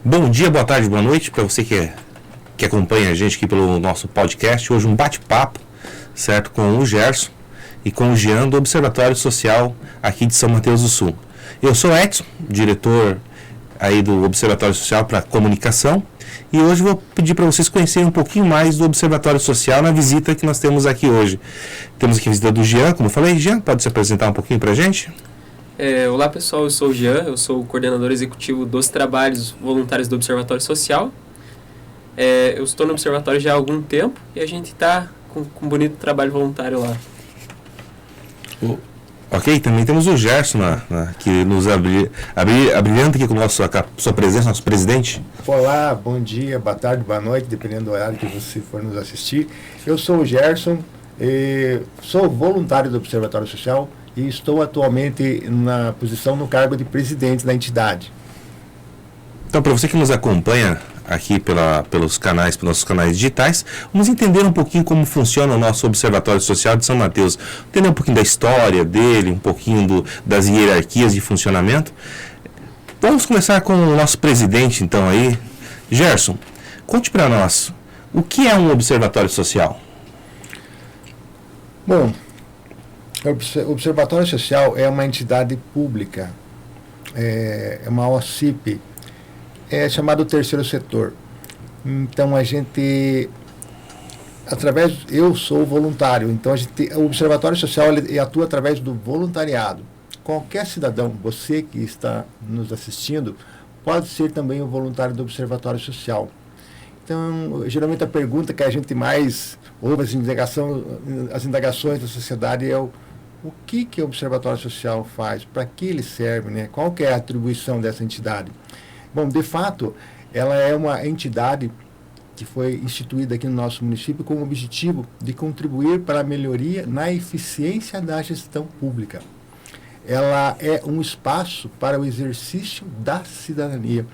Bom dia, boa tarde, boa noite para você que acompanha a gente aqui pelo nosso podcast. Hoje um bate-papo, certo, com o Gerson e com o Jean do Observatório Social aqui de São Mateus do Sul. Eu sou Edson, diretor aí do Observatório Social para Comunicação, e hoje vou pedir para vocês conhecerem um pouquinho mais do Observatório Social na visita que nós temos aqui hoje. Temos aqui a visita do Jean, como eu falei. Jean, pode se apresentar um pouquinho para a gente? Olá pessoal, eu sou o Jean, eu sou o coordenador executivo dos trabalhos voluntários do Observatório Social. Eu estou no Observatório já há algum tempo e a gente está com um bonito trabalho voluntário lá. Ok, também temos o Gerson, que nos abrilhanta aqui com a sua presença, nosso presidente. Olá, bom dia, boa tarde, boa noite, dependendo do horário que você for nos assistir. Eu sou o Gerson, sou voluntário do Observatório Social e estou atualmente na posição no cargo de presidente da entidade. Então, para você que nos acompanha aqui pelos nossos canais digitais, vamos entender um pouquinho como funciona o nosso Observatório Social de São Mateus, entender um pouquinho da história dele, um pouquinho das hierarquias de funcionamento. Vamos começar com o nosso presidente, então, aí. Gerson, conte para nós, o que é um Observatório Social? Bom, o Observatório Social é uma entidade pública, é uma OCIP, é chamado terceiro setor. Então eu sou voluntário, então o Observatório Social ele atua através do voluntariado. Qualquer cidadão, você que está nos assistindo, pode ser também um voluntário do Observatório Social. Então, geralmente a pergunta que a gente mais ouve, as indagações da sociedade é o que o Observatório Social faz, para que ele serve, né? Qual que é a atribuição dessa entidade? Bom, de fato, ela é uma entidade que foi instituída aqui no nosso município com o objetivo de contribuir para a melhoria na eficiência da gestão pública. Ela é um espaço para o exercício da cidadania,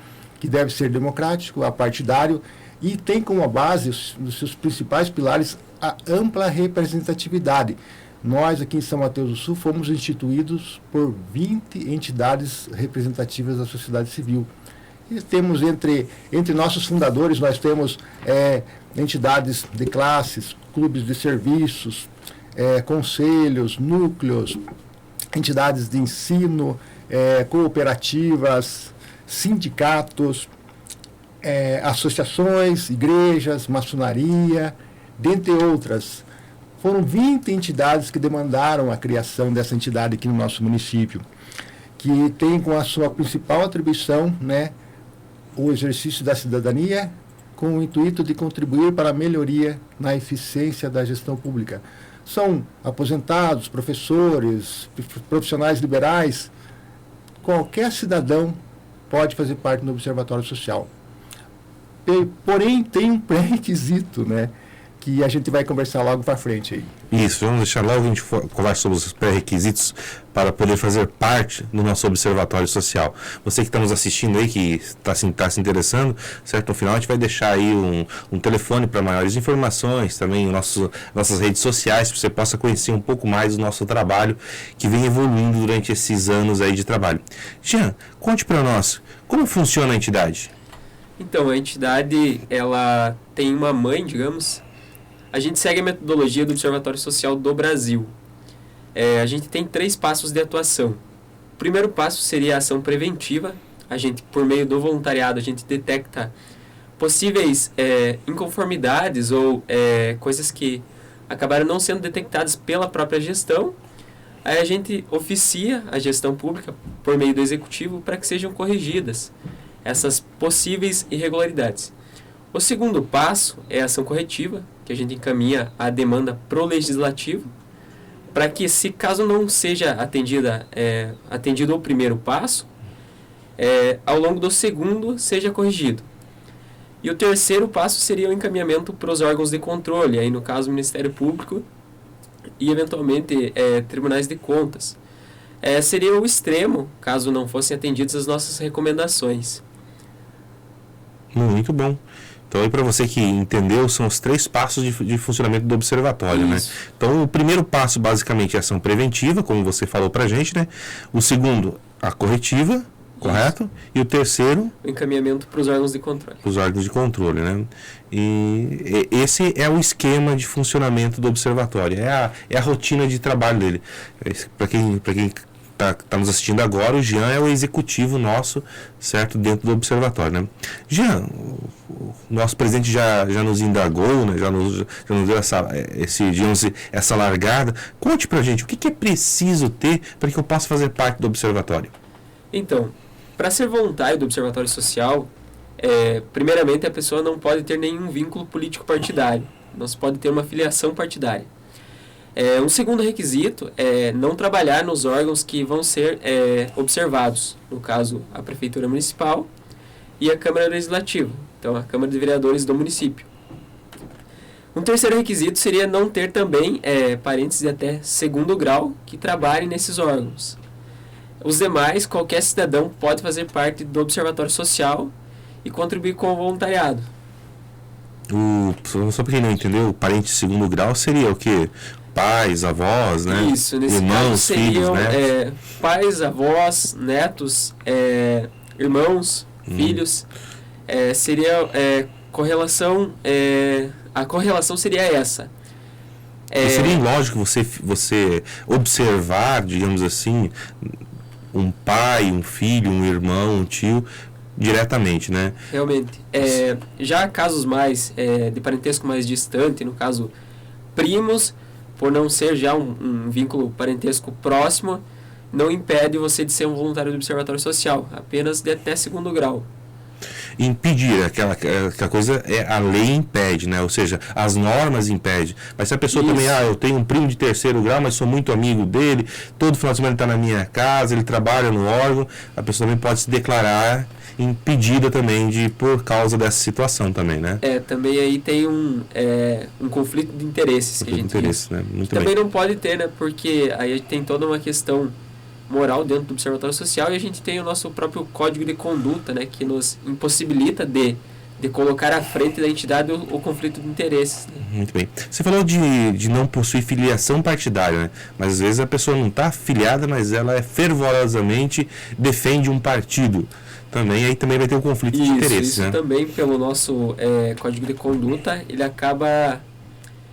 que deve ser democrático, apartidário e tem como base, nos seus principais pilares, a ampla representatividade. Nós, aqui em São Mateus do Sul, fomos instituídos por 20 entidades representativas da sociedade civil. E temos entre nossos fundadores, nós temos entidades de classes, clubes de serviços, conselhos, núcleos, entidades de ensino, cooperativas, sindicatos, associações, igrejas, maçonaria, dentre outras. Foram 20 entidades que demandaram a criação dessa entidade aqui no nosso município, que tem com a sua principal atribuição, né, o exercício da cidadania, com o intuito de contribuir para a melhoria na eficiência da gestão pública. São aposentados, professores, profissionais liberais, qualquer cidadão pode fazer parte do Observatório Social. Porém, tem um pré-requisito, né, que a gente vai conversar logo para frente aí. Isso, vamos deixar logo, a gente conversa sobre os pré-requisitos para poder fazer parte do nosso Observatório Social. Você que está nos assistindo aí, que está se interessando, certo? No final a gente vai deixar aí um telefone para maiores informações, também nossas redes sociais, para que você possa conhecer um pouco mais do nosso trabalho, que vem evoluindo durante esses anos aí de trabalho. Jean, conte para nós, como funciona a entidade? Então, a entidade, ela tem uma mãe, digamos. A gente segue a metodologia do Observatório Social do Brasil. A gente tem 3 passos de atuação. O primeiro passo seria a ação preventiva. A gente, por meio do voluntariado, a gente detecta possíveis inconformidades ou coisas que acabaram não sendo detectadas pela própria gestão. Aí a gente oficia a gestão pública por meio do executivo para que sejam corrigidas essas possíveis irregularidades. O segundo passo é a ação corretiva, que a gente encaminha a demanda pro legislativo, para que, se caso não seja atendido o primeiro passo, ao longo do segundo seja corrigido. E o terceiro passo seria o encaminhamento para os órgãos de controle, aí no caso o Ministério Público e eventualmente tribunais de contas. Seria o extremo, caso não fossem atendidas as nossas recomendações. Muito bom. Então, aí para você que entendeu, são os 3 passos de funcionamento do observatório, né? Então, o primeiro passo, basicamente, é a ação preventiva, como você falou para a gente, né? O segundo, a corretiva. correto? E o terceiro, O encaminhamento para os órgãos de controle. os órgãos de controle, né? E esse é o esquema de funcionamento do observatório, é a rotina de trabalho dele. Para quem tá nos assistindo agora, o Jean é o executivo nosso, certo? Dentro do observatório, né? Jean, o nosso presidente já nos indagou, né? Já nos deu essa largada. Conte pra gente, o que é preciso ter para que eu possa fazer parte do observatório? Então, para ser voluntário do Observatório Social, primeiramente a pessoa não pode ter nenhum vínculo político partidário, não se pode ter uma filiação partidária. Um segundo requisito é não trabalhar nos órgãos que vão ser observados, no caso a Prefeitura Municipal e a Câmara Legislativa, então a Câmara de Vereadores do município. Um terceiro requisito seria não ter também parentes de até segundo grau que trabalhem nesses órgãos. Os demais, qualquer cidadão pode fazer parte do Observatório Social e contribuir com o voluntariado. Só para quem não entendeu, o parente de segundo grau seria o quê? Pais, avós, né? Isso, nesse irmãos, caso seriam filhos, né? pais, avós, netos, irmãos, filhos. Seria correlação, a correlação seria essa. Seria ilógico você observar, digamos assim, um pai, um filho, um irmão, um tio, diretamente, né? Realmente. Já casos mais de parentesco mais distante, no caso, primos, por não ser já um vínculo parentesco próximo, não impede você de ser um voluntário do Observatório Social, apenas de até segundo grau. Impedir, aquela coisa a lei impede, né? Ou seja, as normas impedem. Mas se a pessoa também, eu tenho um primo de terceiro grau, mas sou muito amigo dele, todo final de semana ele está na minha casa, ele trabalha no órgão, a pessoa também pode se declarar impedida também por causa dessa situação também, né? Também aí tem um conflito de interesses que a gente diz. Né? Muito também bem. não pode ter, né? Porque aí tem toda uma questão moral dentro do Observatório Social e a gente tem o nosso próprio código de conduta, né? Que nos impossibilita de colocar à frente da entidade o conflito de interesses. Né? Muito bem. Você falou de não possuir filiação partidária, né? Mas às vezes a pessoa não está afiliada, mas ela fervorosamente defende um partido. Aí também vai ter um conflito de interesses, isso né? Também pelo nosso código de conduta, ele acaba...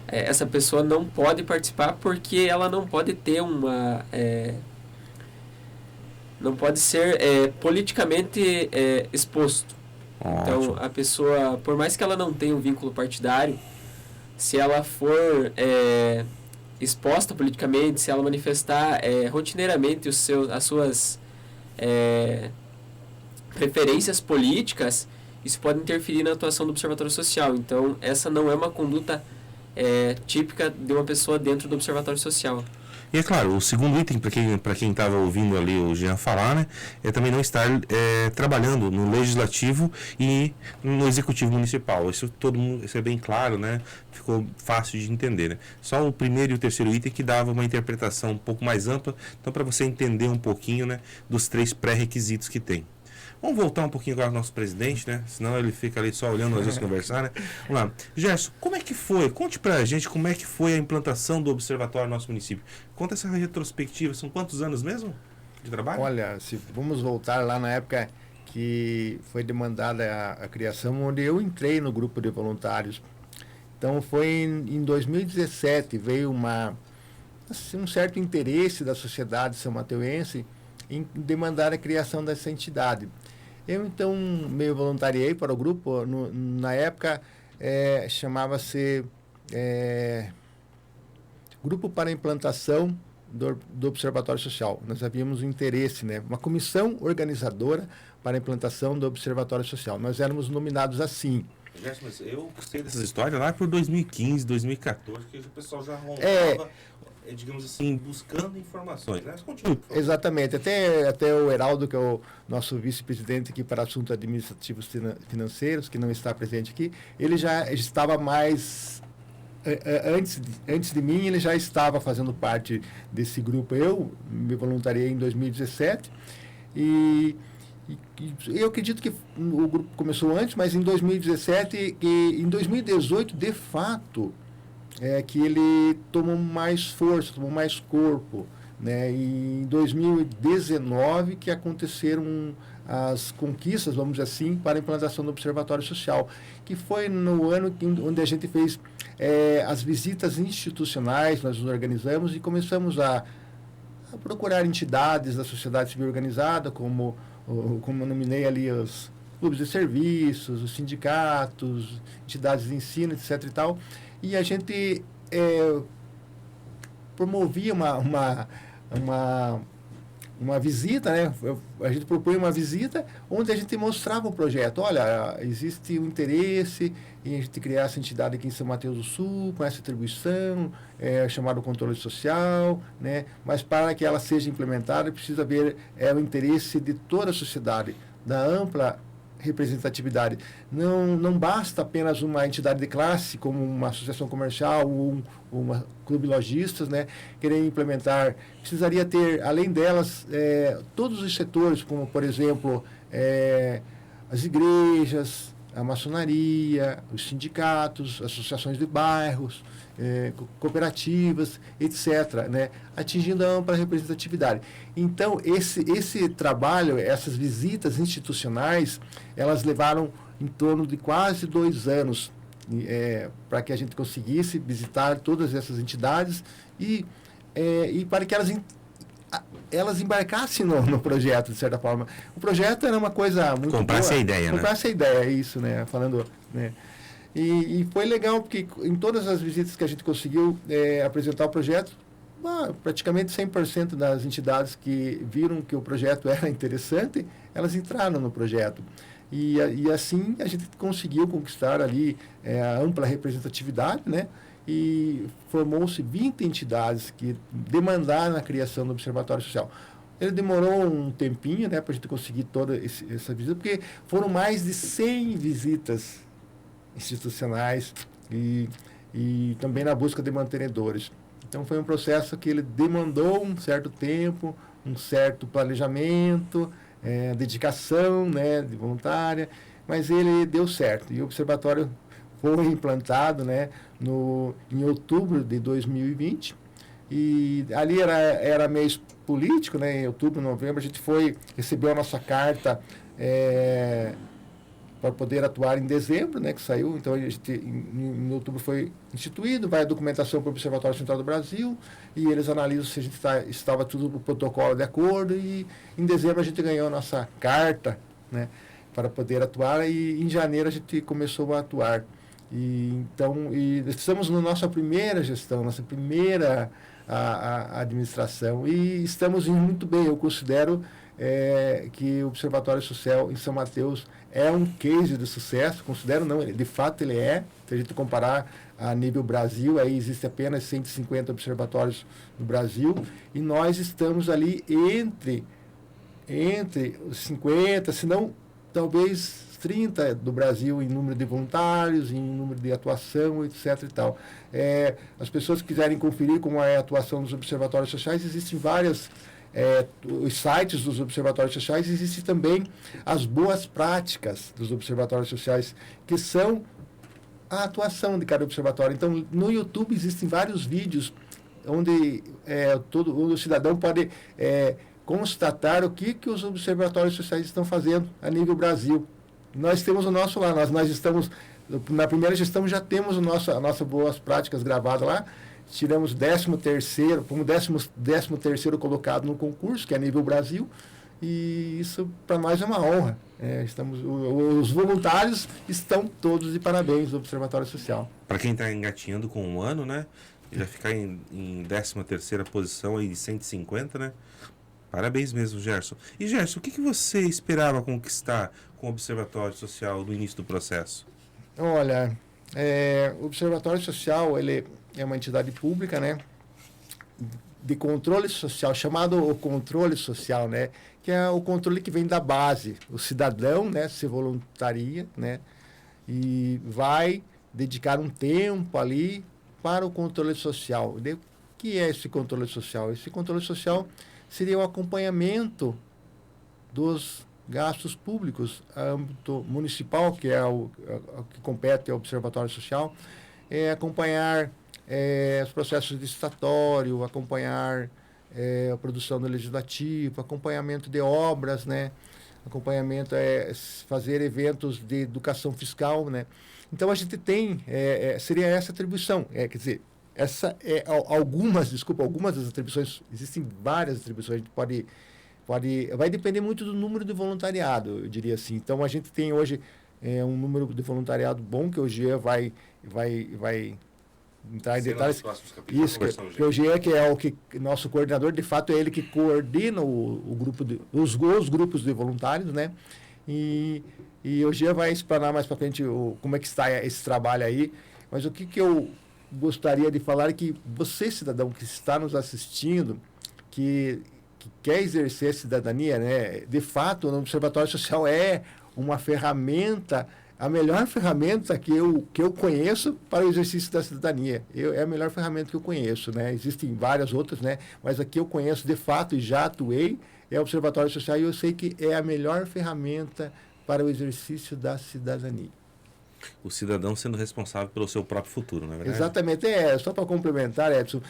essa pessoa não pode participar porque ela não pode ter uma... não pode ser politicamente exposto. Ótimo. Então, a pessoa, por mais que ela não tenha um vínculo partidário, se ela for exposta politicamente, se ela manifestar rotineiramente as suas preferências políticas, isso pode interferir na atuação do Observatório Social. Então, essa não é uma conduta típica de uma pessoa dentro do Observatório Social. E é claro, o segundo item, para quem estava ouvindo ali o Jean falar, né, é também não estar trabalhando no Legislativo e no Executivo Municipal. Isso é bem claro, né? Ficou fácil de entender, né? Só o primeiro e o terceiro item que dava uma interpretação um pouco mais ampla, então para você entender um pouquinho, né, dos 3 pré-requisitos que tem. Vamos voltar um pouquinho agora ao nosso presidente, né? Senão ele fica ali só olhando nós dois conversar, né? Vamos lá. Gerson, como é que foi? Conte pra gente como é que foi a implantação do observatório no nosso município. Conta essa retrospectiva. São quantos anos mesmo de trabalho? Olha, se vamos voltar lá na época que foi demandada a criação, onde eu entrei no grupo de voluntários. Então foi em 2017, veio um certo interesse da sociedade são-mateuense em demandar a criação dessa entidade. Eu, então, me voluntariei para o grupo. Na época, chamava-se Grupo para a Implantação do Observatório Social. Nós havíamos um interesse, né? Uma comissão organizadora para a implantação do Observatório Social. Nós éramos nominados assim. Mas eu sei dessas histórias lá por 2015, 2014, que o pessoal já rondava, digamos assim, buscando informações. Né? Continue, por favor. Exatamente. Até o Heraldo, que é o nosso vice-presidente aqui para assuntos administrativos financeiros, que não está presente aqui, ele já estava mais... Antes de mim, ele já estava fazendo parte desse grupo. Eu me voluntariei em 2017 e eu acredito que o grupo começou antes, mas em 2017 e em 2018, de fato, que ele tomou mais força, tomou mais corpo, né? E em 2019 que aconteceram as conquistas, vamos dizer assim, para a implantação do Observatório Social, que foi no ano onde a gente fez as visitas institucionais, nós nos organizamos e começamos a procurar entidades da sociedade civil organizada, como eu nominei ali os clubes de serviços, os sindicatos, entidades de ensino, etc. e tal, e a gente promovia uma visita, né? A gente propunha uma visita onde a gente mostrava o projeto. Olha, existe um interesse em a gente criar essa entidade aqui em São Mateus do Sul, com essa atribuição, chamado controle social, né? Mas para que ela seja implementada, precisa haver o interesse de toda a sociedade, da ampla representatividade. Não basta apenas uma entidade de classe, como uma associação comercial ou uma clube lojistas, né, querer implementar. Precisaria ter, além delas, todos os setores, como, por exemplo, as igrejas, a maçonaria, os sindicatos, associações de bairros, cooperativas, etc., né, atingindo a ampla representatividade. Então, esse trabalho, essas visitas institucionais, elas levaram em torno de quase 2 anos para que a gente conseguisse visitar todas essas entidades e para que elas embarcassem no projeto, de certa forma. O projeto era uma coisa muito comprasse boa. A ideia, comprasse a ideia, é isso, né? Falando, né? E foi legal, porque em todas as visitas que a gente conseguiu apresentar o projeto, praticamente 100% das entidades que viram que o projeto era interessante, elas entraram no projeto. E assim a gente conseguiu conquistar ali a ampla representatividade, né? E formou-se 20 entidades que demandaram a criação do Observatório Social. Ele demorou um tempinho, né, para a gente conseguir toda essa visita, porque foram mais de 100 visitas institucionais e também na busca de mantenedores. Então foi um processo que ele demandou um certo tempo, um certo planejamento, dedicação, né, de voluntária, mas ele deu certo. E o observatório foi implantado, né, em outubro de 2020, e ali era mês político, né, em outubro, novembro, a gente recebeu a nossa carta para poder atuar em dezembro, né, que saiu. Então a gente, em outubro foi instituído, vai a documentação para o Observatório Central do Brasil, e eles analisam se a gente estava tudo o protocolo de acordo, e em dezembro a gente ganhou a nossa carta, né, para poder atuar, e em janeiro a gente começou a atuar. Então, estamos na nossa primeira gestão, nossa primeira administração, e estamos indo muito bem. Eu considero que o Observatório Social em São Mateus é um case de sucesso. Considero não, de fato ele é. Se a gente comparar a nível Brasil, aí existe apenas 150 observatórios no Brasil, e nós estamos ali entre os 50, se não talvez 30 do Brasil em número de voluntários, em número de atuação, etc. e tal. As pessoas que quiserem conferir como é a atuação dos observatórios sociais, existem várias, os sites dos observatórios sociais, existem também as boas práticas dos observatórios sociais, que são a atuação de cada observatório. Então, no YouTube existem vários vídeos onde o cidadão pode constatar o que os observatórios sociais estão fazendo a nível Brasil. Nós temos o nosso lá, nós estamos, na primeira gestão já temos a nossa boas práticas gravadas lá, tiramos 13º, como 13º colocado no concurso, que é a nível Brasil, e isso para nós é uma honra. Os voluntários estão todos de parabéns do Observatório Social. Para quem está engatinhando com um ano, né, já ficar em 13ª posição aí de 150, né? Parabéns mesmo, Gerson. E Gerson, o que você esperava conquistar com o Observatório Social no início do processo? Olha, o Observatório Social, ele é uma entidade pública, né, de controle social, chamado o controle social, né, que é o controle que vem da base. O cidadão, né, se voluntaria, né, e vai dedicar um tempo ali para o controle social. O que é esse controle social? Esse controle social seria o acompanhamento dos gastos públicos a âmbito municipal, que é o que compete ao Observatório Social, acompanhar os processos de licitatório, acompanhar a produção do legislativo, acompanhamento de obras, né, acompanhamento é fazer eventos de educação fiscal, né? Então a gente tem, seria essa atribuição, quer dizer, essa é algumas das atribuições, existem várias atribuições, a gente vai depender muito do número de voluntariado, eu diria assim. Então a gente tem hoje um número de voluntariado bom, que o Jean vai entrar em detalhes. Isso, que o Jean, que é nosso coordenador, de fato é ele que coordena o grupo os grupos de voluntários, né? E o Jean vai explanar mais para frente como é que está esse trabalho aí. Mas o que eu gostaria de falar é que você, cidadão que está nos assistindo, que quer exercer a cidadania, né? De fato, o Observatório Social é uma ferramenta, a melhor ferramenta que eu conheço para o exercício da cidadania. É a melhor ferramenta que eu conheço, né? Existem várias outras, né? Mas aqui eu conheço de fato e já atuei, é o Observatório Social, e eu sei que é a melhor ferramenta para o exercício da cidadania. O cidadão sendo responsável pelo seu próprio futuro, não é verdade? Exatamente. Só para complementar, Edson,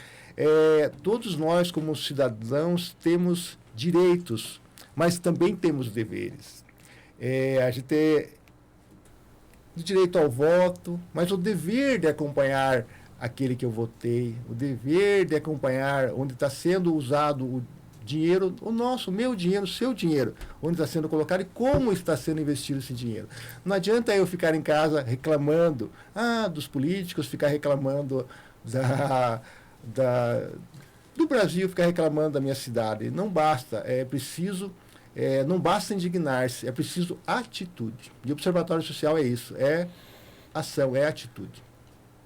todos nós como cidadãos temos direitos, mas também temos deveres. A gente tem o direito ao voto, mas o dever de acompanhar aquele que eu votei, o dever de acompanhar onde está sendo usado o dinheiro, o meu dinheiro, o seu dinheiro, onde está sendo colocado e como está sendo investido esse dinheiro. Não adianta eu ficar em casa reclamando dos políticos, ficar reclamando do Brasil, ficar reclamando da minha cidade. Não basta, não basta indignar-se, é preciso atitude. E o Observatório Social é isso, é ação, é atitude.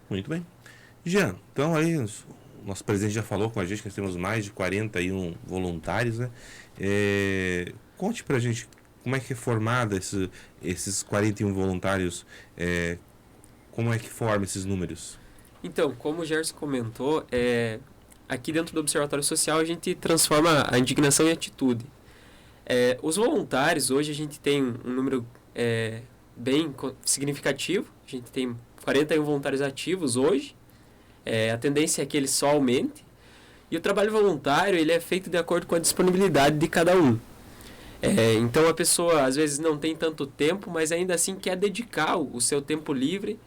Muito bem. Jean, então aí o nosso presidente já falou com a gente que nós temos mais de 41 voluntários, né? Conte pra gente como é que é formada esses 41 voluntários, como é que forma esses números? Então, como o Gerson comentou, aqui dentro do Observatório Social a gente transforma a indignação em atitude. Os voluntários, hoje a gente tem um número bem significativo, a gente tem 41 voluntários ativos hoje. A tendência é que ele só aumente. E o trabalho voluntário ele é feito de acordo com a disponibilidade de cada um. Então a pessoa às vezes não tem tanto tempo, mas ainda assim quer dedicar o seu tempo livre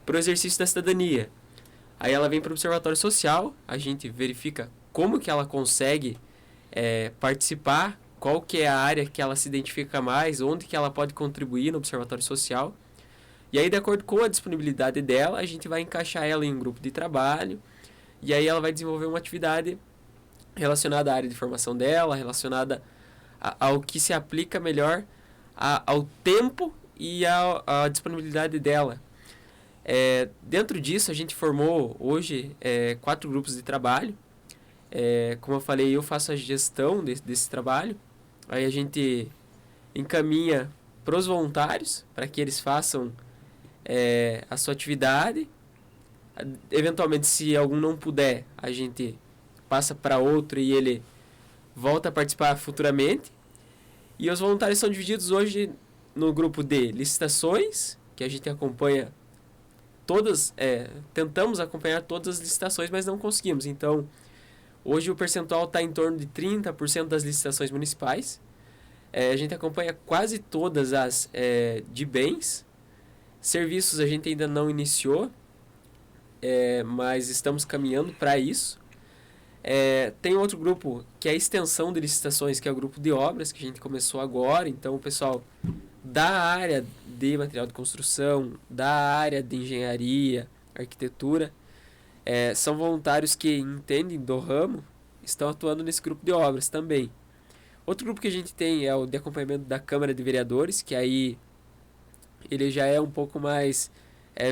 para o exercício da cidadania. Aí ela vem para o Observatório Social, a gente verifica como que ela consegue participar, qual que é a área que ela se identifica mais, onde que ela pode contribuir no Observatório Social. E aí, de acordo com a disponibilidade dela, a gente vai encaixar ela em um grupo de trabalho. E aí ela vai desenvolver uma atividade relacionada à área de formação dela, relacionada ao que se aplica melhor ao tempo e à disponibilidade dela. Dentro disso, a gente formou hoje 4 grupos de trabalho. Como eu falei, eu faço a gestão desse trabalho. Aí a gente encaminha para os voluntários, para que eles façam a sua atividade. Eventualmente, se algum não puder, a gente passa para outro e ele volta a participar futuramente. E os voluntários são divididos hoje no grupo de licitações, que a gente acompanha todas, tentamos acompanhar todas as licitações, mas não conseguimos. Então, hoje o percentual está em torno de 30% das licitações municipais. A gente acompanha quase todas as de bens. Serviços a gente ainda não iniciou, mas estamos caminhando para isso. Tem outro grupo que é a extensão de licitações, que é o grupo de obras, que a gente começou agora. Então o pessoal da área de material de construção, da área de engenharia, arquitetura, são voluntários que entendem do ramo, estão atuando nesse grupo de obras também. Outro grupo que a gente tem é o de acompanhamento da Câmara de Vereadores, que aí ele já é um pouco mais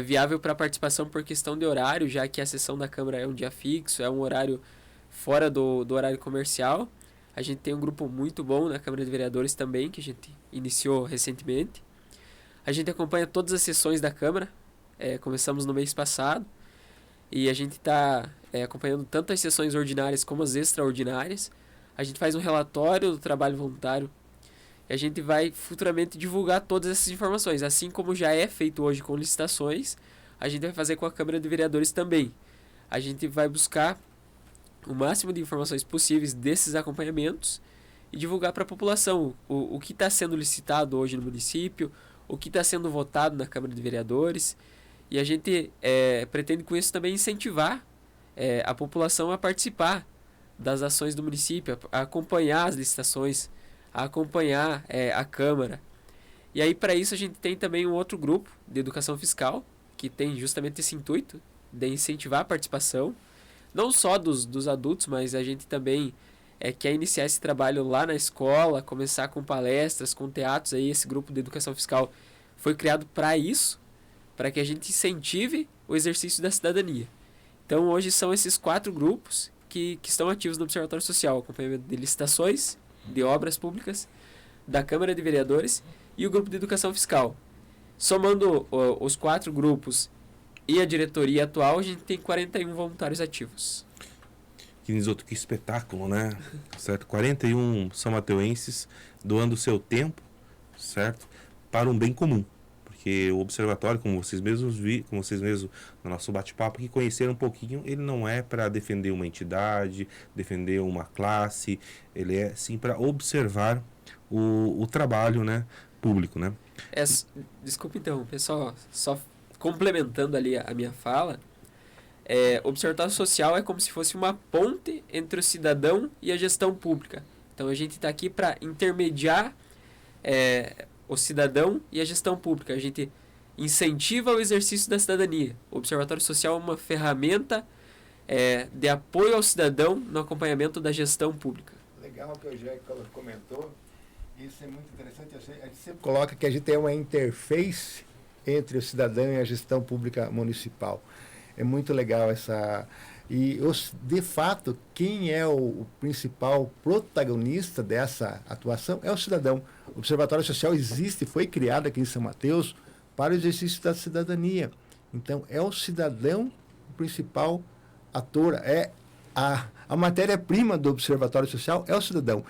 viável para participação por questão de horário, já que a sessão da Câmara é um dia fixo, é um horário fora do horário comercial. A gente tem um grupo muito bom na Câmara de Vereadores também, que a gente iniciou recentemente. A gente acompanha todas as sessões da Câmara, começamos no mês passado, e a gente está acompanhando tanto as sessões ordinárias como as extraordinárias. A gente faz um relatório do trabalho voluntário, e a gente vai futuramente divulgar todas essas informações. Assim como já é feito hoje com licitações, a gente vai fazer com a Câmara de Vereadores também. A gente vai buscar o máximo de informações possíveis desses acompanhamentos e divulgar para a população o que está sendo licitado hoje no município, o que está sendo votado na Câmara de Vereadores. E a gente pretende com isso também incentivar a população a participar das ações do município, a acompanhar as licitações, a acompanhar a Câmara. E aí, para isso, a gente tem também um outro grupo de educação fiscal, que tem justamente esse intuito de incentivar a participação, não só dos adultos, mas a gente também quer iniciar esse trabalho lá na escola, começar com palestras, com teatros. Aí esse grupo de educação fiscal foi criado para isso, para que a gente incentive o exercício da cidadania. Então, hoje são esses 4 grupos que estão ativos no Observatório Social: acompanhamento de licitações, de obras públicas, da Câmara de Vereadores e o grupo de educação fiscal. Somando os 4 grupos e a diretoria atual, a gente tem 41 voluntários ativos. Que espetáculo, né? Certo? 41 são mateuenses doando o seu tempo, certo? Para um bem comum. Porque o observatório, como vocês mesmos no nosso bate-papo que conheceram um pouquinho, ele não é para defender uma entidade, defender uma classe, ele é sim para observar o trabalho, né, público, né? Desculpa então, pessoal, só complementando ali a minha fala, o observatório social é como se fosse uma ponte entre o cidadão e a gestão pública. Então a gente está aqui para intermediar o cidadão e a gestão pública. A gente incentiva o exercício da cidadania. O Observatório Social é uma ferramenta de apoio ao cidadão no acompanhamento da gestão pública. Legal que o Jair comentou. Isso é muito interessante. A gente sempre coloca que a gente é uma interface entre o cidadão e a gestão pública municipal. É muito legal essa... E, de fato, quem é o principal protagonista dessa atuação é o cidadão. O Observatório Social existe, foi criado aqui em São Mateus para o exercício da cidadania. Então, é o cidadão o principal ator, a matéria-prima do Observatório Social é o cidadão.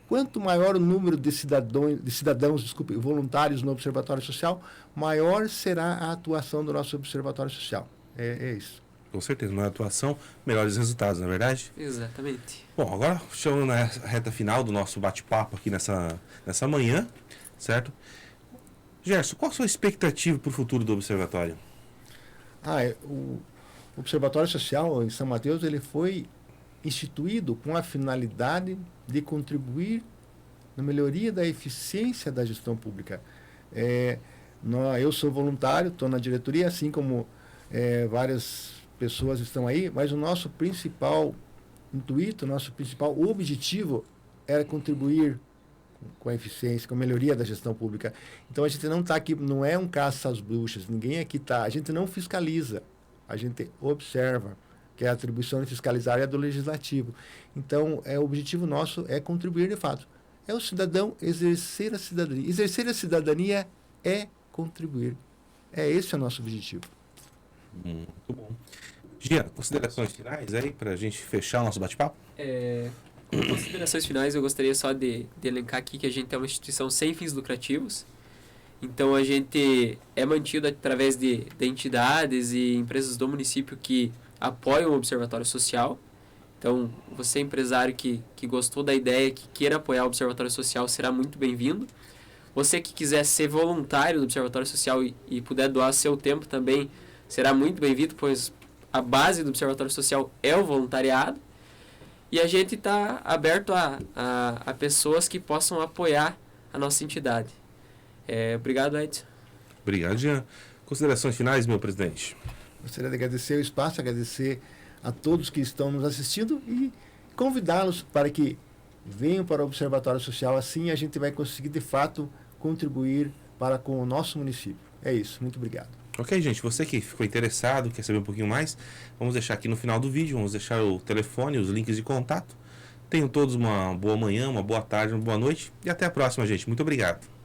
Quanto maior o número de cidadãos voluntários no Observatório Social, maior será a atuação do nosso Observatório Social. É isso. Com certeza, na atuação, melhores resultados, não é verdade? Exatamente. Bom, agora chegando na reta final do nosso bate-papo aqui nessa manhã, certo? Gerson, qual a sua expectativa para o futuro do Observatório? O Observatório Social em São Mateus, ele foi instituído com a finalidade de contribuir na melhoria da eficiência da gestão pública. Eu sou voluntário, estou na diretoria, assim como várias pessoas estão aí, mas o nosso principal intuito, nosso principal objetivo era contribuir com a eficiência, com a melhoria da gestão pública. Então a gente não está aqui, não é um caça às bruxas, ninguém aqui está, a gente não fiscaliza, a gente observa, que é a atribuição de fiscalizar é do legislativo. Então o objetivo nosso é contribuir de fato. É o cidadão exercer a cidadania. Exercer a cidadania é contribuir. Esse é o nosso objetivo. Muito bom. Jean, considerações finais aí para a gente fechar o nosso bate-papo? Como considerações finais, eu gostaria só de elencar aqui que a gente é uma instituição sem fins lucrativos. Então a gente é mantido através de entidades e empresas do município que apoiam o Observatório Social. Então, você empresário que gostou da ideia, que queira apoiar o Observatório Social, será muito bem-vindo. Você que quiser ser voluntário do Observatório Social e puder doar seu tempo também, será muito bem-vindo, pois a base do Observatório Social é o voluntariado. E a gente está aberto a pessoas que possam apoiar a nossa entidade. Obrigado, Edson. Obrigado, Jean. Considerações finais, meu presidente? Gostaria de agradecer o espaço, agradecer a todos que estão nos assistindo e convidá-los para que venham para o Observatório Social. Assim a gente vai conseguir, de fato, contribuir para com o nosso município. É isso. Muito obrigado. Ok, gente, você que ficou interessado, quer saber um pouquinho mais, vamos deixar aqui no final do vídeo, vamos deixar o telefone, os links de contato. Tenham todos uma boa manhã, uma boa tarde, uma boa noite e até a próxima, gente. Muito obrigado.